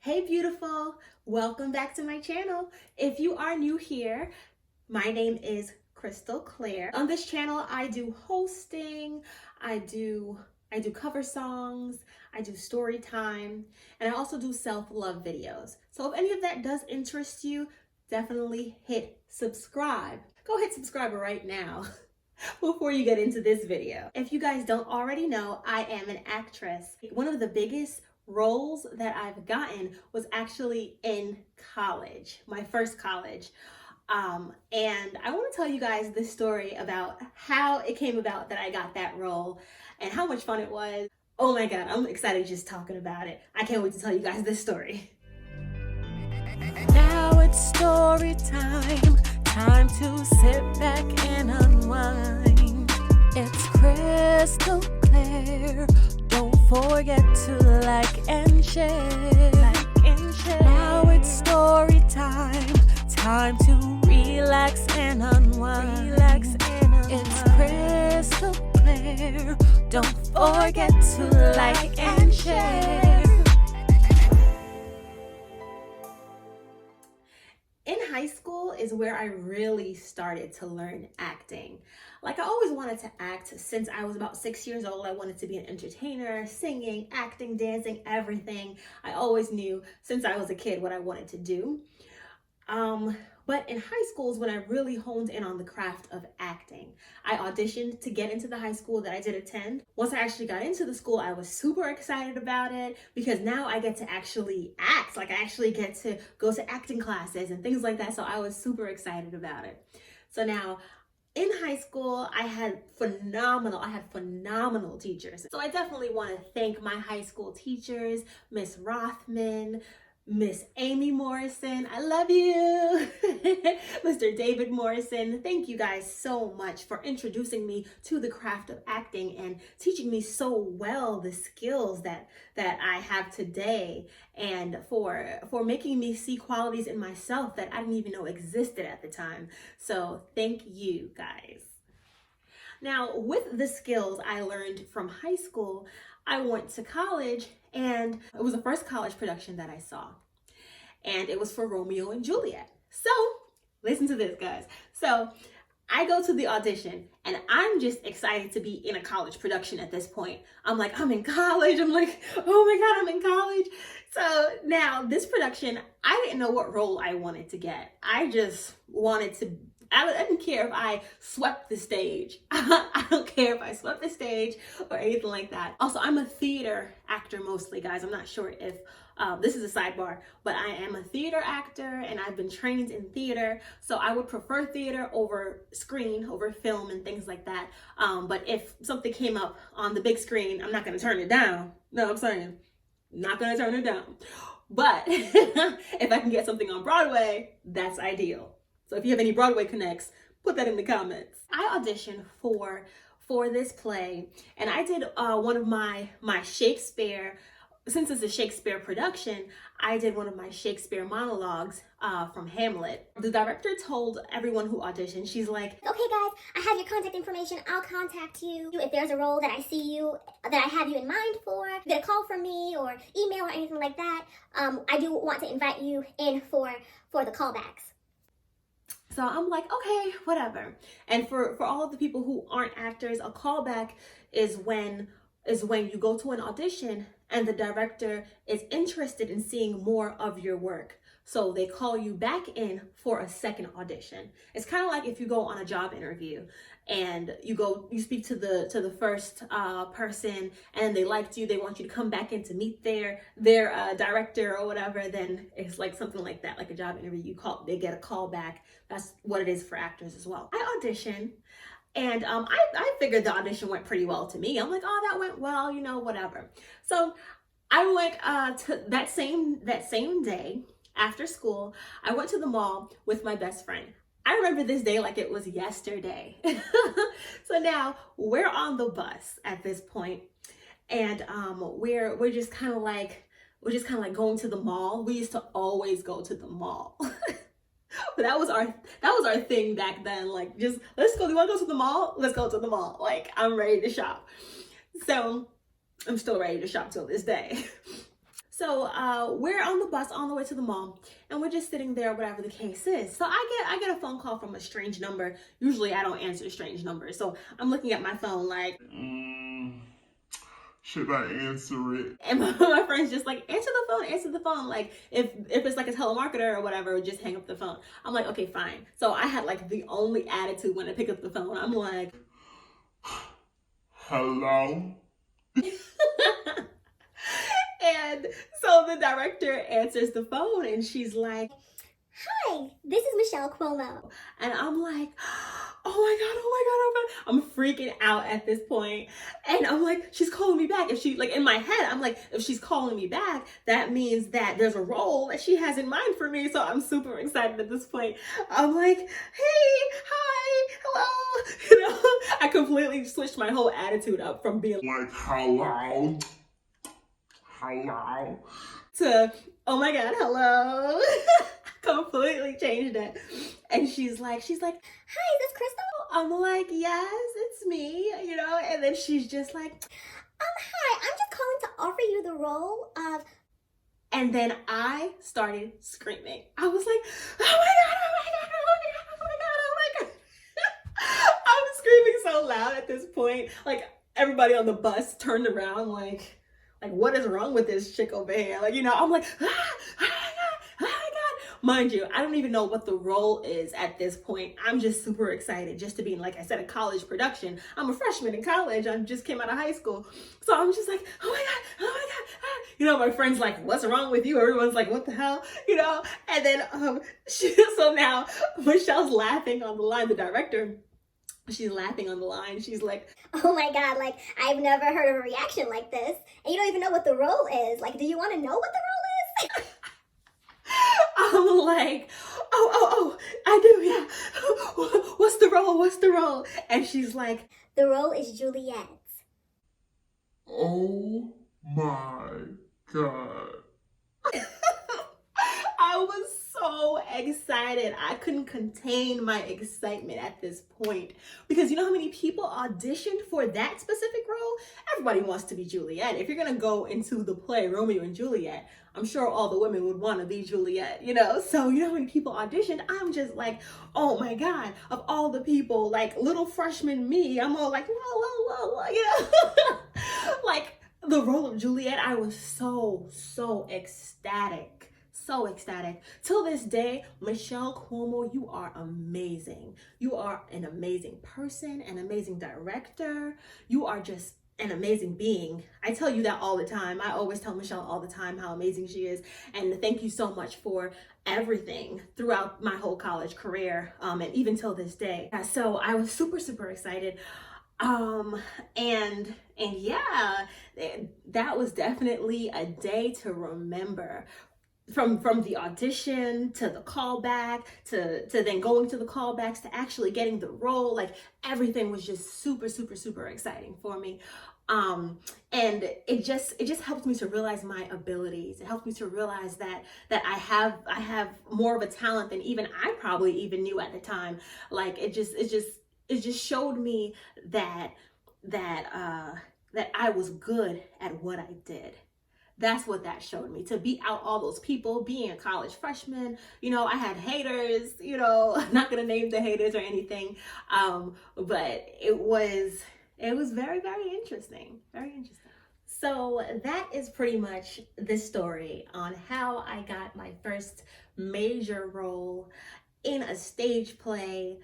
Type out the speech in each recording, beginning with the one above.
Hey beautiful, welcome back to my channel. If you are new here, my name is itsChrystalClaire. On this channel, I do hosting, I do cover songs, I do story time, and I also do self-love videos. So if any of that does interest you, definitely hit subscribe. Go hit subscribe right now before you get into this video. If you guys don't already know, I am an actress. One of the biggest roles that I've gotten was actually in college, my first college. And I want to tell you guys this story about how it came about that I got that role and how much fun it was. Oh my God, I'm excited just talking about it. I can't wait to tell you guys this story. Now it's story time, time to sit back and unwind. It's crystal clear. Don't forget to like and share. Now it's story time, time to relax and unwind. It's crystal clear. Don't forget to like and share. In high school is where I really started to learn acting. Like, I always wanted to act since I was about 6 years old. I wanted to be an entertainer, singing, acting, dancing, everything. I always knew since I was a kid what I wanted to do. But in high school is when I really honed in on the craft of acting. I auditioned to get into the high school that I did attend. Once I actually got into the school, I was super excited about it because now I get to actually act. Like, I actually get to go to acting classes and things like that. So I was super excited about it. So now in high school, I had phenomenal teachers. So I definitely want to thank my high school teachers, Miss Rothman, Miss Amy Morrison, I love you. Mr. David Morrison, thank you guys so much for introducing me to the craft of acting and teaching me so well the skills that I have today, and for making me see qualities in myself that I didn't even know existed at the time. So thank you guys. Now, with the skills I learned from high school, I went to college, and it was the first college production that I saw. And it was for Romeo and Juliet. So, listen to this, guys. So, I go to the audition, and I'm just excited to be in a college production at this point. I'm like, I'm in college. I'm like, oh my God, I'm in college. So now this production, I didn't know what role I wanted to get. I just wanted to, I didn't care if I swept the stage. I don't care if I swept the stage or anything like that. Also, I'm a theater actor mostly, guys. I'm not sure if this is a sidebar, but I am a theater actor and I've been trained in theater. So I would prefer theater over screen, over film and things like that. But if something came up on the big screen, I'm not going to turn it down. No, I'm saying, not going to turn it down. But if I can get something on Broadway, that's ideal. So if you have any Broadway connects, put that in the comments. I auditioned for this play, and I did one of my Shakespeare. Since it's a Shakespeare production, I did one of my Shakespeare monologues from Hamlet. The director told everyone who auditioned, she's like, okay guys, I have your contact information. I'll contact you. If there's a role that I see you, that I have you in mind for, you get a call from me or email or anything like that, I do want to invite you in for the callbacks. So I'm like, okay, whatever. And for all of the people who aren't actors, a callback is when you go to an audition and the director is interested in seeing more of your work. So they call you back in for a second audition. It's kind of like if you go on a job interview and you speak to the first person and they liked you, they want you to come back in to meet their director or whatever, then it's like something like that, like a job interview. They get a call back. That's what it is for actors as well. I audition. And I figured the audition went pretty well to me. I'm like, oh, that went well, you know, whatever. So I went to that same day after school. I went to the mall with my best friend. I remember this day like it was yesterday. So now we're on the bus at this point, and we're just kind of like going to the mall. We used to always go to the mall. But that was our thing back then. Like, just let's go. You want to go to the mall? Let's go to the mall. Like, I'm ready to shop. So I'm still ready to shop till this day. So we're on the bus on the way to the mall, and we're just sitting there, whatever the case is. So I get a phone call from a strange number. Usually I don't answer strange numbers. So I'm looking at my phone like, should I answer it? and my friend's just like, answer the phone. Like if it's like a telemarketer or whatever, just hang up the phone. I'm like, okay, fine. So I had like the only attitude when I pick up the phone. I'm like, hello? And so the director answers the phone and she's like, Hi, this is Michelle Cuomo. and I'm like, oh my God. I'm freaking out at this point. And I'm like, she's calling me back. If she, like in my head, I'm like, if she's calling me back, that means that there's a role that she has in mind for me. So I'm super excited at this point. I'm like, hey, hi, hello. You know, I completely switched my whole attitude up from being Like, hello? to, oh my God, hello. Completely changed it. And she's like, Hi, is this Crystal? I'm like, yes, it's me, you know, and then she's just like, Hi, I'm just calling to offer you the role of... and then I started screaming. I was like, oh my God, oh my God, oh my God, oh my God, oh my God. I was screaming so loud at this point. Like everybody on the bus turned around like what is wrong with this chick over here? Like, you know, I'm like, oh my God, oh my God. Mind you, I don't even know what the role is at this point. I'm just super excited just to be in, like I said, a college production. I'm a freshman in college. I just came out of high school. So I'm just like, oh my God, oh my God. Ah. You know, my friend's like, what's wrong with you? Everyone's like, what the hell? You know, and then so now Michelle's laughing on the line, the director. She's laughing on the line. She's like, Oh my God, like, I've never heard of a reaction like this. And you don't even know what the role is. Like, do you want to know what the role is? I'm like, oh, I do, yeah. What's the role? And she's like, The role is Juliet. Oh my God. I was so excited. I couldn't contain my excitement at this point. Because you know how many people auditioned for that specific role? Everybody wants to be Juliet. If you're going to go into the play Romeo and Juliet, I'm sure all the women would want to be Juliet, you know? So you know how many people auditioned? I'm just like, oh my God, of all the people, like little freshman me, I'm all like, whoa, you know? Like the role of Juliet, I was so ecstatic. So ecstatic. Till this day, Michelle Cuomo, you are amazing. You are an amazing person, an amazing director. You are just an amazing being. I tell you that all the time. I always tell Michelle all the time how amazing she is. And thank you so much for everything throughout my whole college career, and even till this day. So I was super excited. And yeah, that was definitely a day to remember. From the audition to the callback to then going to the callbacks to actually getting the role, like everything was just super exciting for me. And it just helped me to realize my abilities. It helped me to realize that I have more of a talent than even I probably even knew at the time. Like it just showed me that I was good at what I did. That's what that showed me, to beat out all those people, being a college freshman. You know, I had haters, you know, I'm not going to name the haters or anything. But it was very interesting, very interesting. So that is pretty much the story on how I got my first major role in a stage play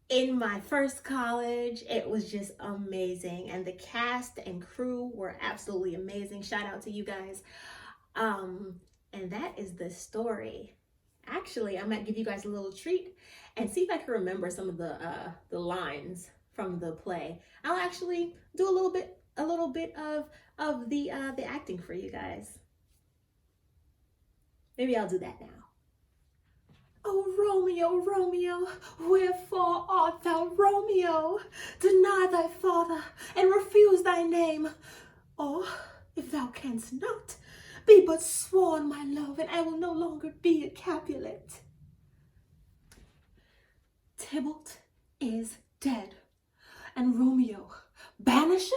in my first college. It was just amazing, and the cast and crew were absolutely amazing. Shout out to you guys. And that is the story. Actually, I might give you guys a little treat and see if I can remember some of the lines from the play. I'll actually do a little bit of the acting for you guys. Maybe I'll do that now. Oh, Romeo, Romeo, wherefore art thou Romeo? Deny thy father and refuse thy name. Or, if thou canst not, be but sworn my love, and I will no longer be a Capulet. Tybalt is dead, and Romeo, banished,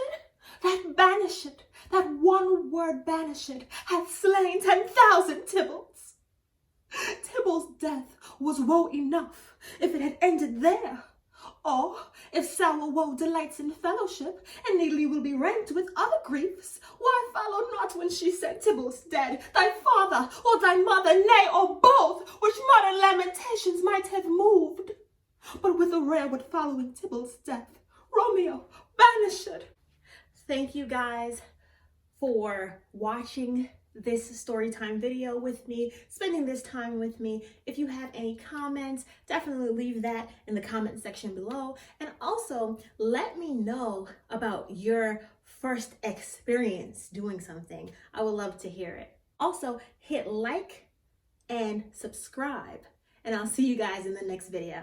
that banishment, that one word banishment, hath slain 10,000 Tybalts. Tybalt's death was woe enough if it had ended there. Or if sour woe delights in fellowship, and neatly will be ranked with other griefs, why follow not when she said Tybalt's dead, thy father or thy mother, nay, or both, which modern lamentations might have moved? But with a railway following Tybalt's death, Romeo banished. Thank you guys for watching this story time video with me, spending this time with me. If you have any comments, definitely leave that in the comment section below. And also let me know about your first experience doing something. I would love to hear it. Also, hit like and subscribe, and I'll see you guys in the next video.